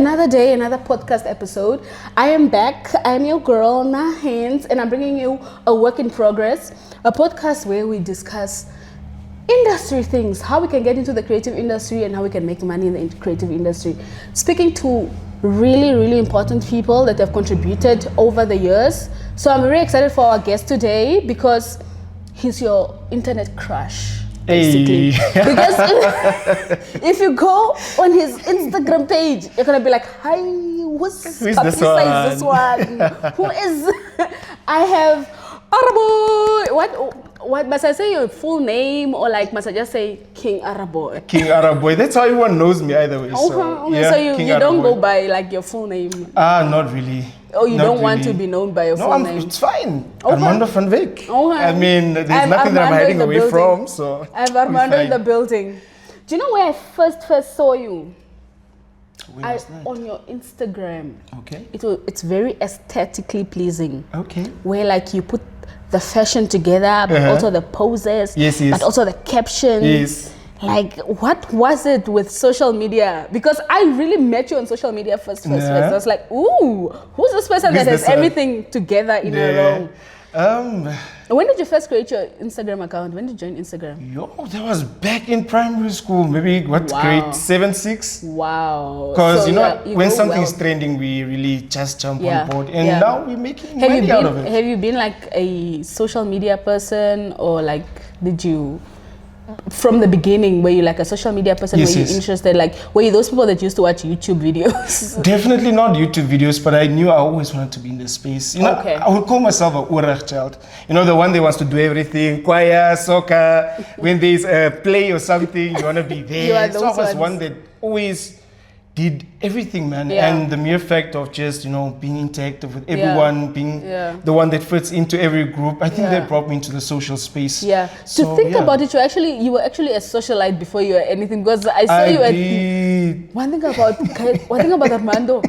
another day, another podcast episode. I am back. I'm your girl, Nahins, and I'm bringing you a work in progress, a podcast where we discuss industry things, how we can get into the creative industry and how we can make money in the creative industry. Speaking to really, really important people that have contributed over the years. So I'm very excited for our guest today because he's your internet crush. Basically. Hey. Because if you go on his Instagram page, you're gonna be like, hi, who's this one? Who is I have Araboy. What must I say your full name, or like must I just say King Araboy? King Araboy. That's how everyone knows me either way. Okay. Yeah, So you Araboy. don't go by like your full name? Not really. Oh, you Not don't want to really. be known by your full name? It's fine. Okay. Armando van Wyk. Okay. I mean, there's I'm nothing that I'm Armando in hiding the away building. from. So I'm Armando in the building. Do you know where I first saw you? Where was that? On your Instagram. Okay. It's very aesthetically pleasing. Okay. Where like you put the fashion together, but also the poses, Yes. but also the captions. Yes. Like, what was it with social media? Because I really met you on social media first. I was like, ooh, who's this person that has everything together in a row? When did you first create your Instagram account? When did you join Instagram? That was back in primary school. Maybe grade 7, 6? Wow. Because So when something's trending, we really just jump on board. And now we're making have money out of it. Have you been like a social media person, or like did you from the beginning, were you like a social media person? Yes, were you interested? Like, were you those people that used to watch YouTube videos? Definitely not YouTube videos, but I knew I always wanted to be in this space. I would call myself a Urach child. The one that wants to do everything, choir, soccer. When there's a play or something, you want to be there. So I was one that always did everything, man. And the mere fact of just, being interactive with everyone, being the one that fits into every group, I think that brought me into the social space. Yeah. To think about it, you were actually a socialite before you were anything, because I saw you at one thing about Armando.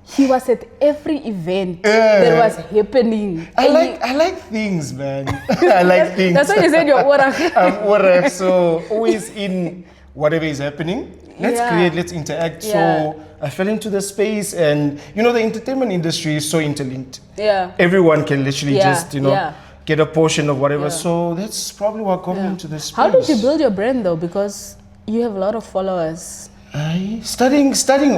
He was at every event that was happening. I like things, man. I like things. That's why you said you're Urach. I'm Urach, so always in whatever is happening. Let's create, let's interact. So I fell into the space, and the entertainment industry is so interlinked. Yeah. Everyone can literally just, get a portion of whatever. So that's probably what got me into this space. How did you build your brand though? Because you have a lot of followers. Starting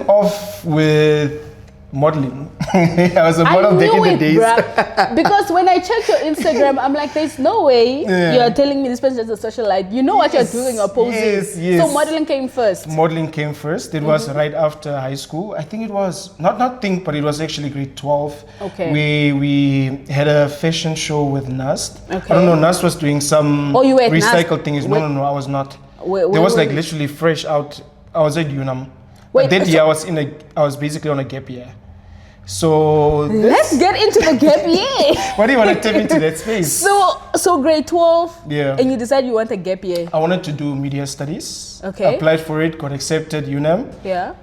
off with modeling. I was a model back in the days. Because when I checked your Instagram, I'm like, there's no way you're telling me this person is a socialite. You know what you're doing, you're posing. Yes. So modeling came first. Modeling came first. It was right after high school. I think it was, but it was actually grade 12. Okay. We had a fashion show with Nast. Okay. I don't know, Nast was doing some you were at recycled Nast? things. No, I was not. There was like literally fresh out. I was at UNAM. Wait, that year I was basically on a gap year. So let's get into the gap year. Why do you want to tap into that space? So grade 12. Yeah. And you decided you want a gap year. I wanted to do media studies. Okay. Applied for it, got accepted, UNAM. Yeah.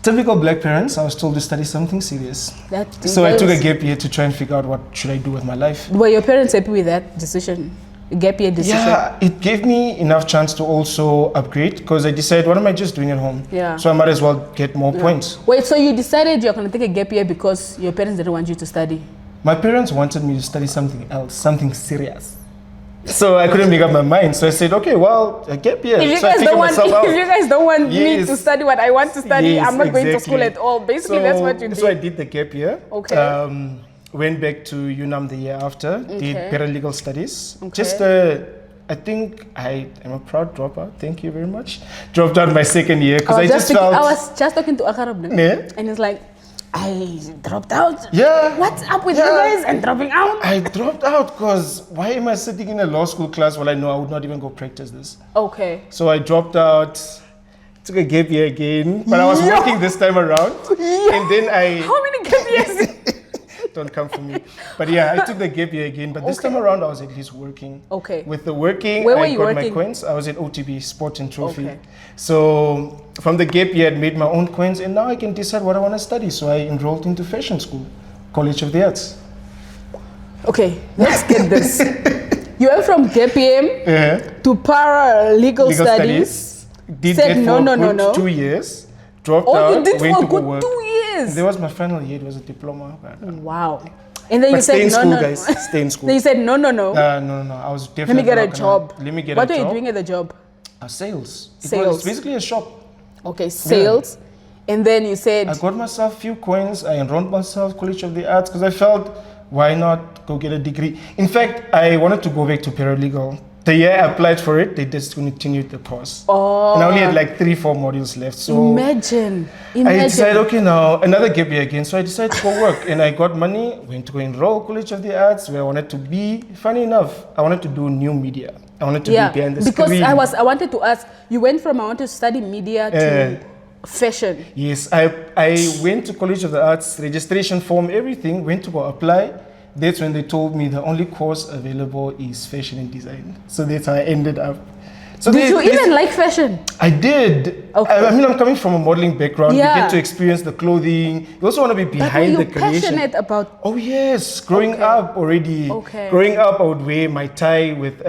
Typical black parents, I was told to study something serious. So I took a gap year to try and figure out what should I do with my life. Were your parents happy with that decision? Gap year decision? Yeah, it gave me enough chance to also upgrade, because I decided, what am I just doing at home? Yeah. So I might as well get more points. Wait, so you decided you're going to take a gap year because your parents didn't want you to study? My parents wanted me to study something else, something serious. So I couldn't make up my mind. So I said, okay, well, a gap year. If you guys don't want me to study what I want to study, I'm not going to school at all. Basically, that's what you did. So I did the gap year. Okay. Went back to UNAM the year after, did paralegal studies. Okay. Just, I think I am a proud dropout. Thank you very much. Dropped out my second year because I just felt. I was just talking to Akarab, and it's like, I dropped out. Yeah. What's up with you guys and dropping out? I dropped out because why am I sitting in a law school class while I know I would not even go practice this? Okay. So I dropped out. Took a gap year again, but I was working this time around. And then How many gap years? Don't come for me. But yeah, I took the gap year again. But this time around, I was at least working. Okay. With the working, Where were I you got working? my coins. I was at OTB, Sport and Trophy. Okay. So from the gap year, I made my own coins, and now I can decide what I want to study. So I enrolled into fashion school, College of the Arts. Okay, let's get this. You went from gap year to paralegal studies. Did that for 2 years. dropped Oh, out, you did went for to a go good work. 2 years. There was my final year. It was a diploma. Wow. And then you But said stay in no, school, no. guys. Stay in school. Then you said no. No. I was Let definitely me get a not gonna- job. Let me get What a are job. you doing at the job? Sales. Sales. It's basically a shop. Okay, sales. And then you said, I got myself a few coins. I enrolled myself College of the Arts because I felt, why not go get a degree? In fact, I wanted to go back to paralegal. The year I applied for it, they discontinued the course. oh, And I only had like 3-4 modules left. So imagine. I decided, okay, now another gap year again. So I decided to go work, and I got money, went to go enroll College of the Arts, where I wanted to be. Funny enough, I wanted to do new media. I wanted to be behind the because screen. I wanted to ask, you went from I want to study media to fashion. Yes, I went to College of the Arts, registration form, everything, went to go apply. That's when they told me the only course available is fashion and design. So that's how I ended up. So Did you even like fashion? I did. Okay. I mean, I'm coming from a modeling background. Yeah. You get to experience the clothing. You also want to be behind the But were you creation. passionate about? Oh yes, growing up already. Okay. Growing up, I would wear my tie with, with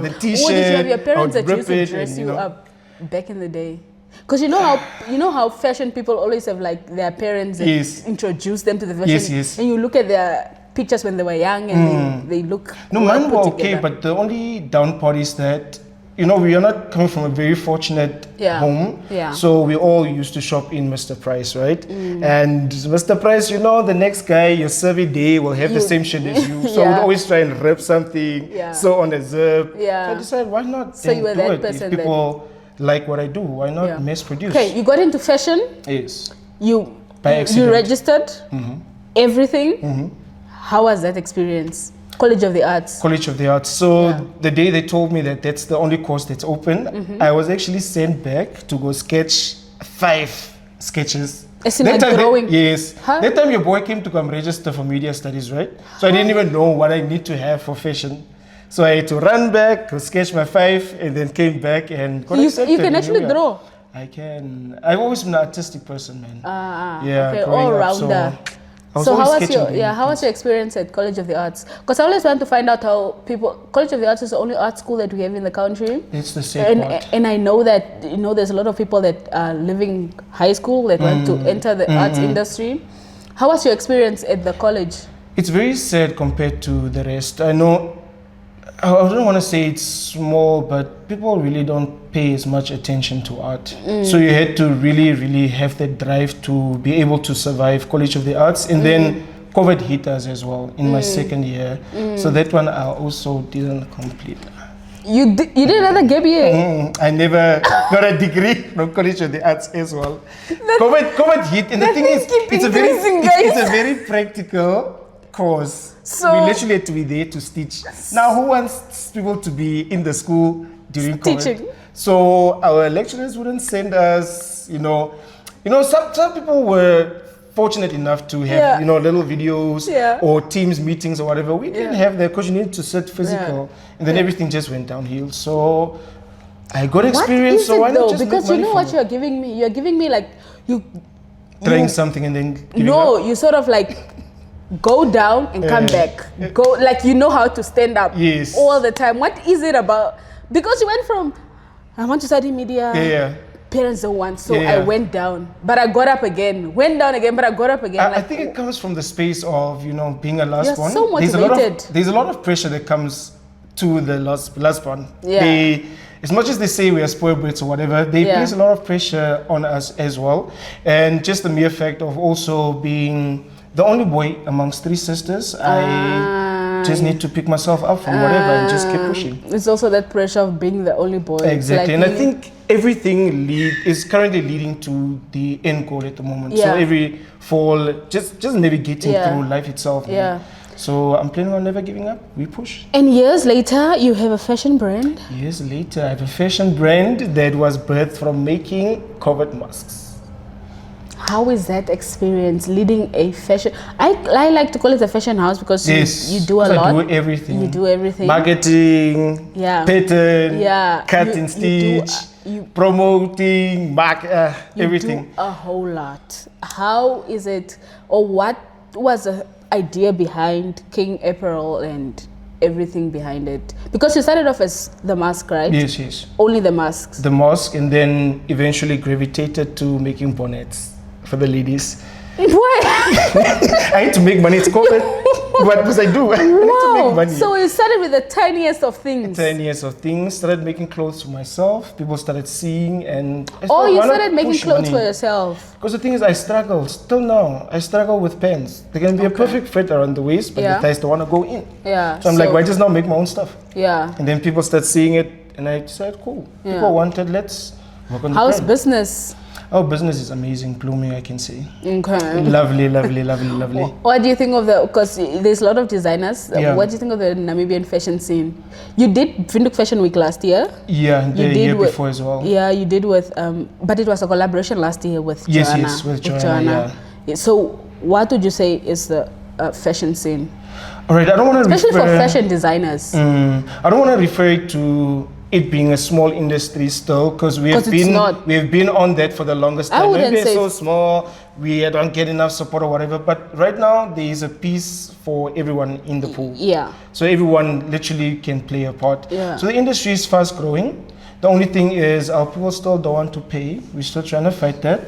a t-shirt. Or did you have your parents I would that used to rip it dress and, you up back in the day? Because you know how fashion people always have like their parents that introduce them to the fashion. Yes, yes. And you look at their pictures when they were young and they look. No, well mine put were okay, together. but the only down part is that, we are not coming from a very fortunate home. Yeah. So we all used to shop in Mr. Price, right? And Mr. Price, the next guy, your survey day will have the same shit as you. So I would always try and rip something, sew on a zip. Yeah. So I decided, why not So you were do that it? person If people like what I do, why not mass produce? Okay, you got into fashion. Yes. You accident. registered everything. How was that experience? College of the Arts. College of the Arts. So the day they told me that that's the only course that's open, I was actually sent back to go sketch 5 sketches. As in like drawing? Yes. Huh? That time your boy came to come register for media studies, right? So I didn't even know what I need to have for fashion. So I had to run back, go sketch my 5, and then came back and got accepted. You can actually draw? I can. I've always been an artistic person, man. Okay, all rounder. So how was your experience at College of the Arts? Because I always want to find out how College of the Arts is the only art school that we have in the country. It's the same part. And I know that there's a lot of people that are leaving high school that want to enter the arts industry. How was your experience at the college? It's very sad compared to the rest. I know, I don't want to say it's small, but people really don't pay as much attention to art. So you had to really, really have that drive to be able to survive College of the Arts. And then COVID hit us as well in my second year. So that one I also didn't complete. You did another gap year? I never got a degree from College of the Arts as well. COVID hit, and the thing is, it's a very practical course. So we literally had to be there to stitch. Now, who wants people to be in the school during COVID? So our lecturers wouldn't send us, some people were fortunate enough to have, little videos or Teams meetings or whatever. We didn't have that because you need to sit physical. And then everything just went downhill. So I got experience, so why not just because make money you know what you're giving me? You're giving me like, trying something and then giving No, up? you sort of like go down and come back. Go like how to stand up all the time. What is it about? Because you went from I want to study media. Parents don't want, so I went down, but I got up again. Went down again, but I got up again. I think it comes from the space of being a last one. So motivated. There's a lot of pressure that comes to the last one. As much as they say we are spoiled brats or whatever, they place a lot of pressure on us as well. And just the mere fact of also being the only boy amongst 3 sisters, I just need to pick myself up from whatever and just keep pushing. It's also that pressure of being the only boy. Exactly, and I think everything is currently leading to the end goal at the moment. So every fall, just navigating through life itself. So I'm planning on never giving up. We push. And years later, you have a fashion brand? Years later, I have a fashion brand that was birthed from making COVID masks. How is that experience leading a fashion? I like to call it a fashion house because you do a lot. I do everything. You do everything. Marketing, pattern, cut and stitch, promoting, everything. You do a whole lot. How is it, or what was the idea behind King Apparel and everything behind it? Because you started off as the mask, right? Yes, yes. Only the masks. The mask, and then eventually gravitated to making bonnets for the ladies. What? I had to make money. It's COVID. What must I do? I need to make money. So you started with the tiniest of things. Tiniest of things. Started making clothes for myself. People started seeing, and you started making clothes for yourself. Because the thing is, I struggle still now. I struggle with pants. They can be a perfect fit around the waist, but the thighs don't want to go in. Yeah. So I'm like, why just now make my own stuff? Yeah. And then people start seeing it, and I decided, cool. People wanted. Let's work on the How's brand. Business? Our business is amazing, blooming, I can say. Okay. Lovely, lovely, lovely, lovely. What do you think of because there's a lot of designers. What do you think of the Namibian fashion scene? You did Windhoek Fashion Week last year. Yeah, the year before as well. Yeah, you did with, but it was a collaboration last year with Joanna. Yes, with Joanna. Yeah. So what would you say is the fashion scene? All right, I don't want to especially for fashion designers. I don't want to refer it to it being a small industry still, because we have been on that for the longest time. Maybe it's so small, we don't get enough support or whatever. But right now there is a piece for everyone in the pool. Yeah. So everyone literally can play a part. Yeah. So the industry is fast growing. The only thing is our people still don't want to pay. We're still trying to fight that.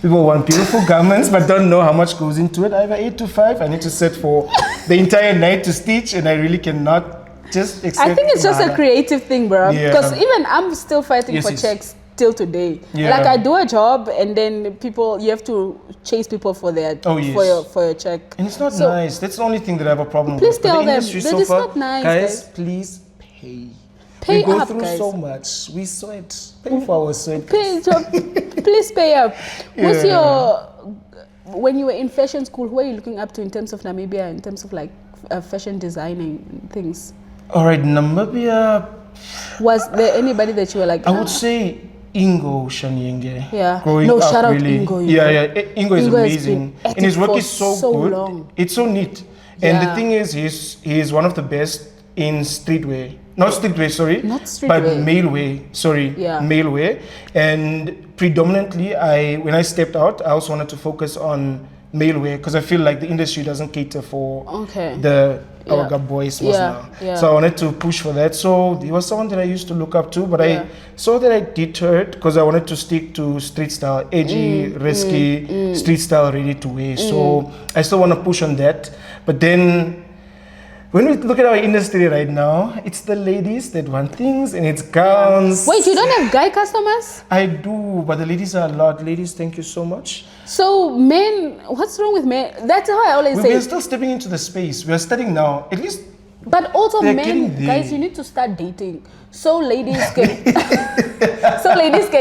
People want beautiful garments but don't know how much goes into it. I have an 8 to 5. I need to sit for the entire night to stitch, and I really cannot just accept. I think it's just a creative thing, bro. Because even I'm still fighting for checks till today. Like I do a job, and then you have to chase people for their for your check. And it's not nice. That's the only thing that I have a problem with. Please tell them that it's not nice, guys. Please pay. Pay we go up, through guys. so much. We sweat. Pay for our sweat. Please pay up. What's your, when you were in fashion school, who are you looking up to in terms of Namibia, in terms of like fashion designing things? All right, Namibia. Was there anybody that you were like? I would say Ingo Shanyenge. Yeah. Shout out really, Ingo. Ingo is amazing, and his work is so good. Long. It's so neat, and the thing is, he's one of the best in streetwear. Not streetwear, sorry. Not streetwear. But mailwear, sorry. Yeah. Mailwear. And predominantly, when I stepped out, I also wanted to focus on mailwear, because I feel like the industry doesn't cater for our boys now. Yeah. So I wanted to push for that. So he was someone that I used to look up to, but I saw that I deterred because I wanted to stick to street style, edgy, risky, street style, ready to wear. So I still want to push on that. But then when we look at our industry right now, it's the ladies that want things, and it's gowns. Wait, you don't have guy customers? I do, but the ladies are a lot. Ladies, thank you so much. So men, what's wrong with men? That's how I always say. We're still stepping into the space. We are studying now. At least. But also men, guys, you need to start dating. So ladies can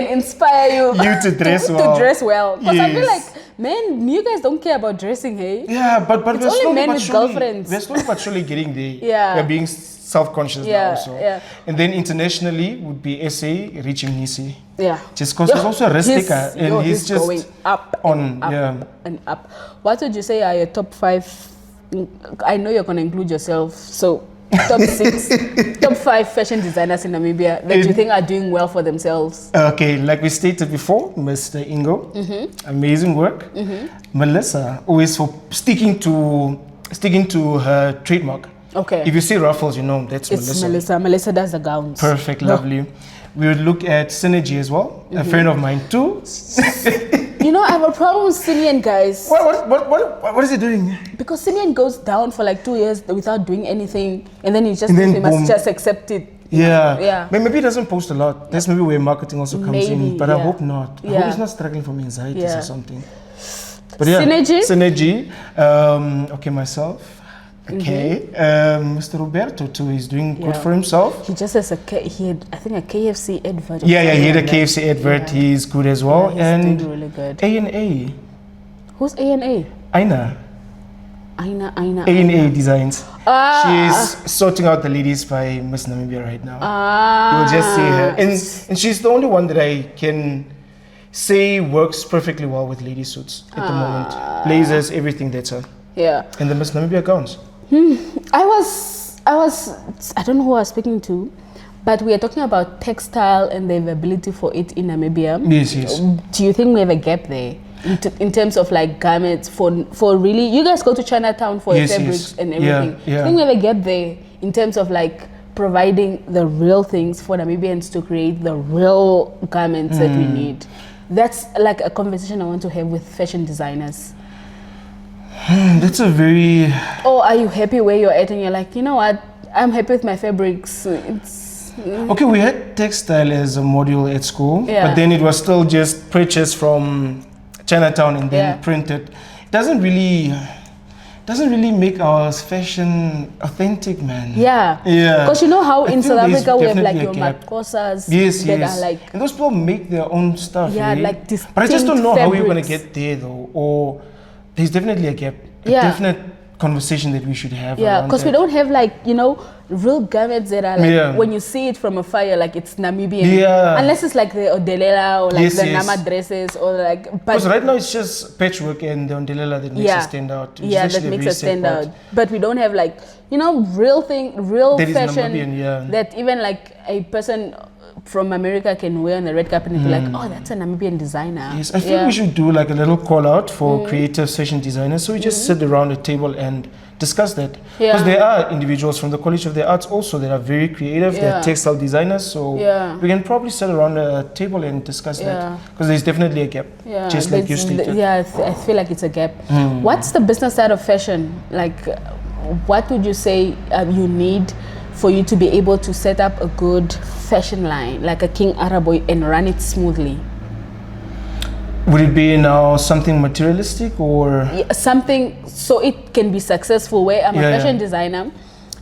inspire you to dress well. To dress well. Because I feel like men, you guys don't care about dressing, hey? Yeah, but it's we're only men with girlfriends. We're slowly but surely getting there. We're being self-conscious now also. Yeah. And then internationally would be SA, Richim Nisi. Yeah. Just because he's also a risk taker, and he's just going up and up. What would you say are your top 5? I know you're going to include yourself, so top 6, top 5 fashion designers in Namibia that you think are doing well for themselves. Okay, like we stated before, Mr. Ingo, amazing work. Melissa, always for sticking to her trademark. Okay. If you see ruffles, you know that's Melissa. Melissa does the gowns. Perfect, lovely. We would look at Synergy as well, a friend of mine too. You know, I have a problem with Simeon, guys. What is he doing? Because Simeon goes down for like 2 years without doing anything, and then he must just accept it. Yeah. Maybe he doesn't post a lot. That's maybe where marketing also comes in. But I hope not. I hope he's not struggling from anxieties or something. But Synergy. Okay, myself. Okay, Mr. Roberto too. He's doing good for himself. He just has he had, I think, a KFC advert. He had a KFC advert. He's good as well. He's doing really good. A&A. Who's A&A? Aina. A&A Designs. She's sorting out the ladies by Miss Namibia right now. You'll just see her, and she's the only one that I can say works perfectly well with lady suits at the moment. Blazers, everything that's her. Yeah. And the Miss Namibia gowns. I don't know who I was speaking to, but we are talking about textile and the availability for it in Namibia. Yes. Do you think we have a gap there in terms of like garments for really? You guys go to Chinatown for your fabrics and everything. Do you think we have a gap there in terms of like providing the real things for Namibians to create the real garments that we need. That's like a conversation I want to have with fashion designers. That's a very... Or are you happy where you're at and you're like, you know what, I'm happy with my fabrics. Okay, we had textile as a module at school, but then it was still just purchased from Chinatown and then printed. It doesn't really make our fashion authentic, man. Yeah. Because you know how in South Africa we have like your makosas that are like... And those people make their own stuff. Yeah, like distinct but I just don't know fabrics. how we're going to get there though. Or there's definitely a gap. A definite conversation that we should have. Yeah, because we don't have like, you know, real garments that are like, when you see it from afar, like it's Namibian. Yeah. Unless it's like the Odelela or like the Nama dresses or like... Because right now it's just patchwork and the Odelela that makes us stand out. Yeah, that makes us stand out. But we don't have like, you know, real that fashion Namibian, that even like a person from America can wear on the red carpet and be like, oh, that's a Namibian designer. Yes, I think we should do like a little call out for creative fashion designers. So we just sit around a table and discuss that. Because there are individuals from the College of the Arts also that are very creative. They're textile designers. So we can probably sit around a table and discuss that. Because there's definitely a gap, just like you stated. Yeah, I feel like it's a gap. What's the business side of fashion? Like, what would you say you need for you to be able to set up a good fashion line, like a King Araboy, and run it smoothly? Would it be now something materialistic or? Something so it can be successful, where I'm a fashion designer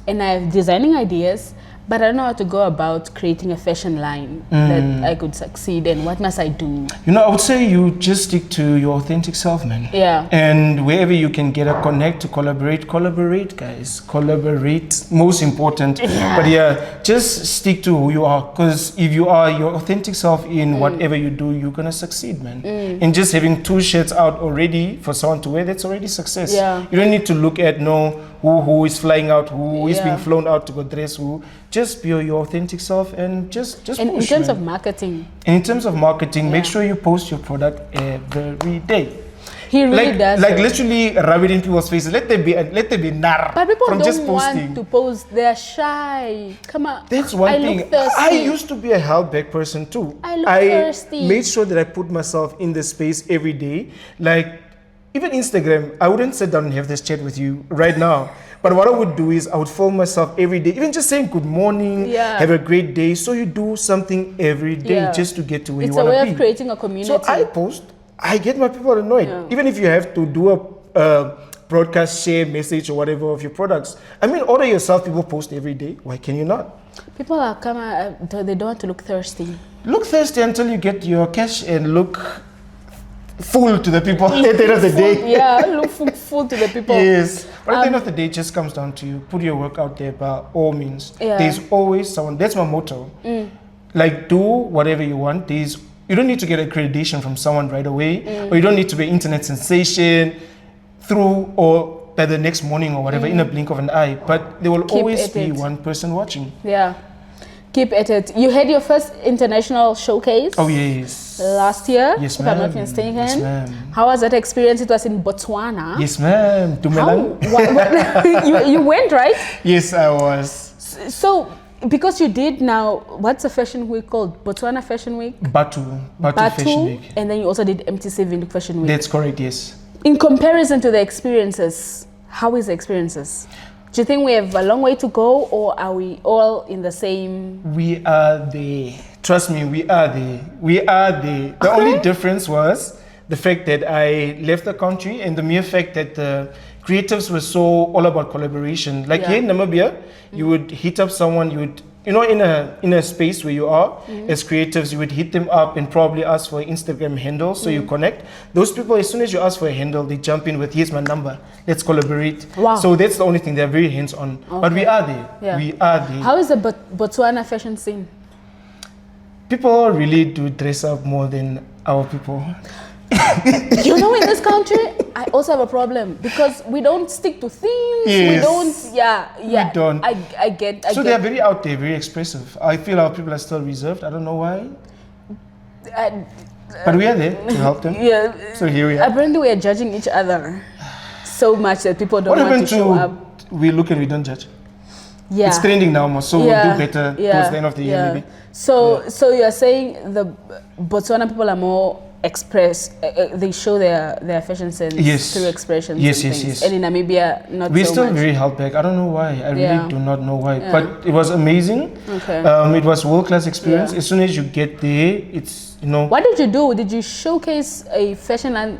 and I have designing ideas, but I don't know how to go about creating a fashion line that I could succeed. And what must I do? You know, I would say you just stick to your authentic self, man. Yeah. And wherever you can get a connect to collaborate, guys. Collaborate, most important. But just stick to who you are. Because if you are your authentic self in whatever you do, you're going to succeed, man. And just having 2 shirts out already for someone to wear, that's already success. Yeah. You don't need to look at who is flying out, who is being flown out to go dress who. Just be your authentic self and just push. And in terms of marketing. And in terms of marketing, make sure you post your product every day. He really does. Like literally rub it in people's faces. Let them be nar. But people from don't just posting. want to post. They're shy. Come on. That's one thing. I used to be a held back person too. I thirsty. Made sure that I put myself in the space every day. Like even Instagram, I wouldn't sit down and have this chat with you right now. But what I would do is I would film myself every day, even just saying good morning, have a great day. So you do something every day just to get to where you want to be. It's a way of creating a community. So I post, I get my people annoyed. Even if you have to do a broadcast, share, message or whatever of your products. I mean, order yourself, people post every day. Why can you not? People are they don't want to look thirsty. Look thirsty until you get your cash and look full to the people at the end of the day. Yeah, look full to the people. Yes. But at the end of the day, it just comes down to you. Put your work out there by all means. There's always someone. That's my motto. Like, do whatever you want. You don't need to get accreditation from someone right away. Or you don't need to be an internet sensation through or by the next morning or whatever in a blink of an eye. But there will always be one person watching. Yeah. Keep at it. You had your first international showcase. Oh, yes. Last year. Yes, ma'am. If I'm not mistaken. Yes, ma'am. How was that experience? It was in Botswana. Yes, ma'am. You went, right? Yes, I was. So, because you did now, what's the fashion week called? Botswana Fashion Week? Batu Fashion Week. And then you also did MTC Windhoek Fashion Week. That's correct, yes. In comparison to the experiences, how is the experiences? Do you think we have a long way to go, or are we all in the same? We are there. Trust me, we are there. We are there. The only difference was the fact that I left the country and the mere fact that the creatives were so all about collaboration. Like here in Namibia, you would hit up someone, you would, in a space where you are as creatives, you would hit them up and probably ask for an Instagram handle so you connect. Those people, as soon as you ask for a handle, they jump in with, here's my number, let's collaborate. Wow. So that's the only thing, they're very hands-on. Okay. But we are there. Yeah. We are there. How is the Botswana fashion scene? People really do dress up more than our people. You know, in this country, I also have a problem because we don't stick to themes. Yes. We don't, We don't. I get. So they are very out there, very expressive. I feel our people are still reserved. I don't know why. But we are there to help them. Yeah. So here we are. Apparently, we are judging each other so much that people don't want to show up. We look and we don't judge. Yeah. It's trending now more, so we'll do better towards the end of the year maybe. So you're saying the Botswana people are more they show their fashion sense through expressions. Yes. And in Namibia, not We're so still much. very held back. I don't know why. I really do not know why. But it was amazing. Okay. It was world-class experience. As soon as you get there, it's, you know. What did you do? Did you showcase a fashion and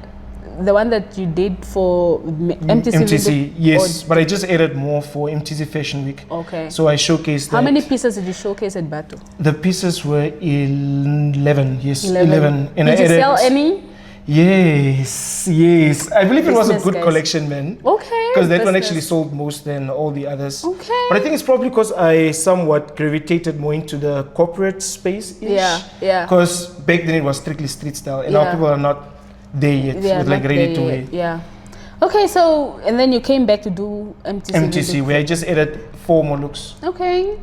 the one that you did for MTC, yes, but I just added more for MTC Fashion Week. Okay. So I showcased How many pieces did you showcase at Batu? The pieces were 11, yes. 11. And did you sell any? Yes. I believe it was a good collection, man. Okay. Because that one actually sold most than all the others. Okay. But I think it's probably because I somewhat gravitated more into the corporate space-ish. Yeah. Because back then it was strictly street style, and now people are not there yet with like ready to wear. Yeah. Okay, so and then you came back to do MTC where I just added 4 more looks. Okay.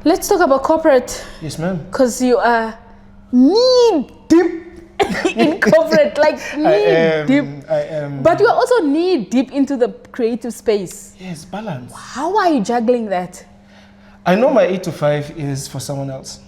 Let's talk about corporate. Yes, ma'am. Because you are knee deep in corporate, like knee deep. I am. But you are also knee deep into the creative space. Yes, balance. How are you juggling that? I know my 8 to 5 is for someone else.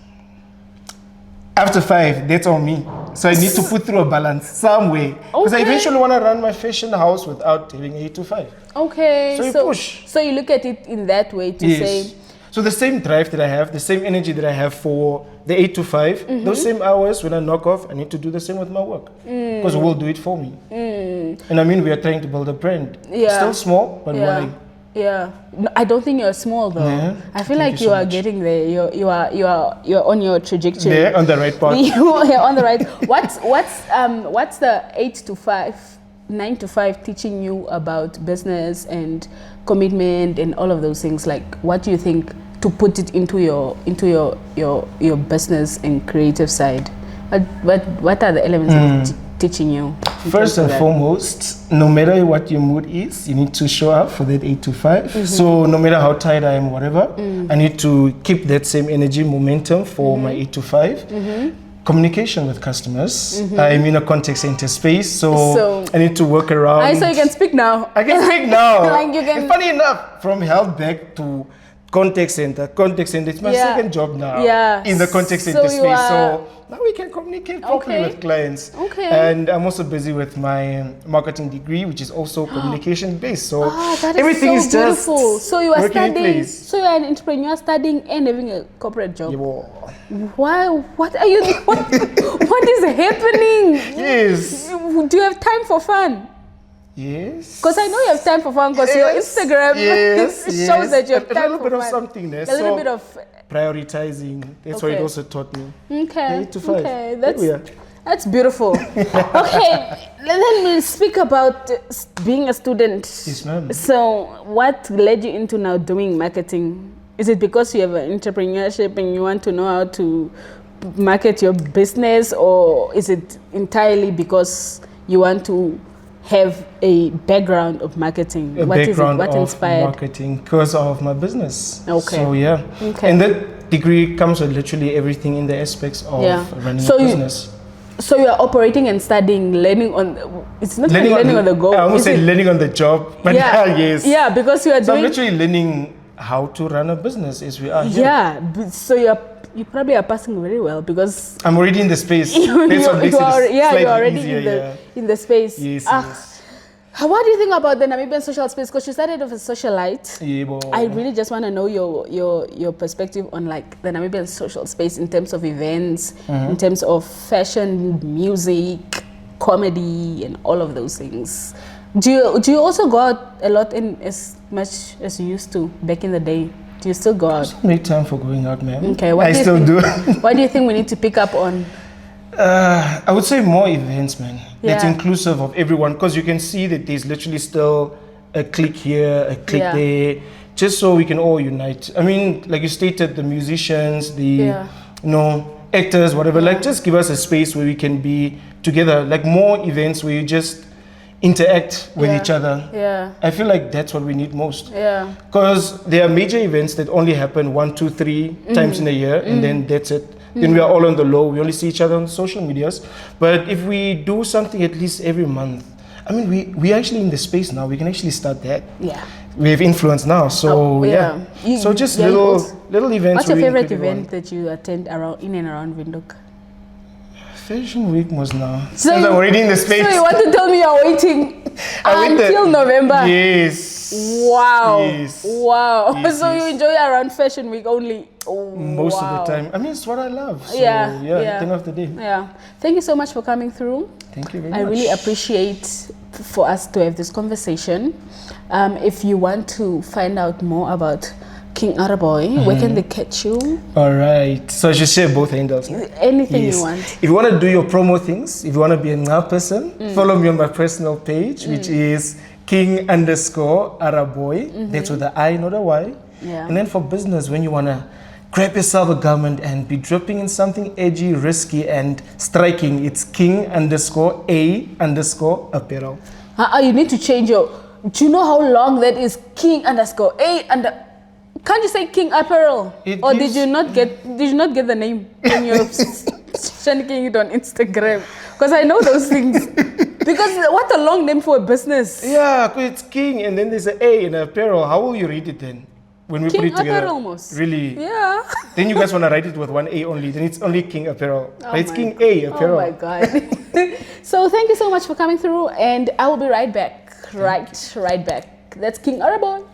After 5, that's on me. So I need to put through a balance some way. Because I eventually want to run my fashion house without having 8 to 5. Okay. So you push. So you look at it in that way to say. So the same drive that I have, the same energy that I have for the 8 to 5, those same hours when I knock off, I need to do the same with my work. Because it will do it for me. And I mean, we are trying to build a brand. Still small, but running. Yeah, no, I don't think you're small though. Yeah, I feel like you are getting there. You are on your trajectory. Yeah, on the right path. You're on the right. What's the 8 to 5, 9 to 5 teaching you about business and commitment and all of those things? Like, what do you think to put it into your business and creative side? What are the elements of teaching you? First and foremost, no matter what your mood is, you need to show up for that 8 to 5. So no matter how tired I am, whatever, I need to keep that same energy, momentum for my 8 to 5. Communication with customers. I'm in a contact center space, so I need to work around. So you can speak now. I can speak now. Like you can. And funny enough, from held back to contact center, it's my second job now in the contact center space. So now we can communicate properly with clients. And I'm also busy with my marketing degree, which is also communication based. So everything is so beautiful. Just so you are studying. So you are an entrepreneur studying and having a corporate job. Why? What are you? What is happening? Yes. Do you have time for fun? Yes. Because I know you have time for fun because your Instagram shows that you have time for fun. A little bit of something there. A little bit of prioritizing. That's what it also taught me. Okay. 8 to 5. Okay. That's beautiful. Okay. Then we'll speak about being a student. Yes, ma'am. So what led you into now doing marketing? Is it because you have an entrepreneurship and you want to know how to market your business, or is it entirely because you want to have a background of marketing? What inspired? Marketing because of my business. Okay. So and that degree comes with literally everything in the aspects of running a business. So you are operating and studying, learning on. It's not learning on the go. I almost said learning on the job, but yes. Yeah, because you are doing. I'm literally learning how to run a business as we are here. Yeah, so you probably are passing very well because I'm already in the space. You're already in the space. Yes. What do you think about the Namibian social space? Because you started off as a socialite. Yeah, I really just want to know your perspective on like the Namibian social space in terms of events, in terms of fashion, music, comedy, and all of those things. Do you also go out a lot in as much as you used to back in the day? Do you still go out? I still make time for going out, man. Okay, I still do. What do you think we need to pick up on? I would say more events, man. That's inclusive of everyone, because you can see that there's literally still a clique here, a clique there, just so we can all unite. I mean, like you stated, the musicians, the actors, whatever. Like, just give us a space where we can be together. Like more events where you just interact with each other. Yeah. I feel like that's what we need most. Yeah. Because there are major events that only happen 1, 2, 3 times in a year, and then that's it. Then we are all on the low. We only see each other on social medias. But if we do something at least every month, I mean, we actually in the space now. We can actually start that. Yeah. we have influence now. So so just little events. What's your favorite event that you attend around in and around Windhoek? Fashion Week was now. So I'm already in the space. So you want to tell me you're waiting until November? Yes. Wow. Yes. Wow. Yes, So you enjoy around Fashion Week only? Most of the time. I mean, it's what I love. So, yeah. At the end of the day. Yeah. Thank you so much for coming through. Thank you very much. I really appreciate for us to have this conversation. If you want to find out more about King Araboy, where can they catch you? All right. So I should share both handles. Anything you want. If you want to do your promo things, if you want to be a NAMPA person, follow me on my personal page, which is King_Araboy. That's with the I, not a Y. Yeah. And then for business, when you want to grab yourself a garment and be dripping in something edgy, risky, and striking, it's King_A_apparel. You need to change your. Do you know how long that is? King_A_. Can't you say King Apparel? Did you not get the name when you're sharing it on Instagram? Because I know those things. Because what a long name for a business. Yeah, because it's King and then there's an A in apparel. How will you read it then? When we King put it together? Apparel almost. Really? Yeah. Then you guys want to write it with one A only. Then it's only King Apparel. But it's King A Apparel. Oh my God. So thank you so much for coming through, and I will be right back. Right back. That's King Araboy.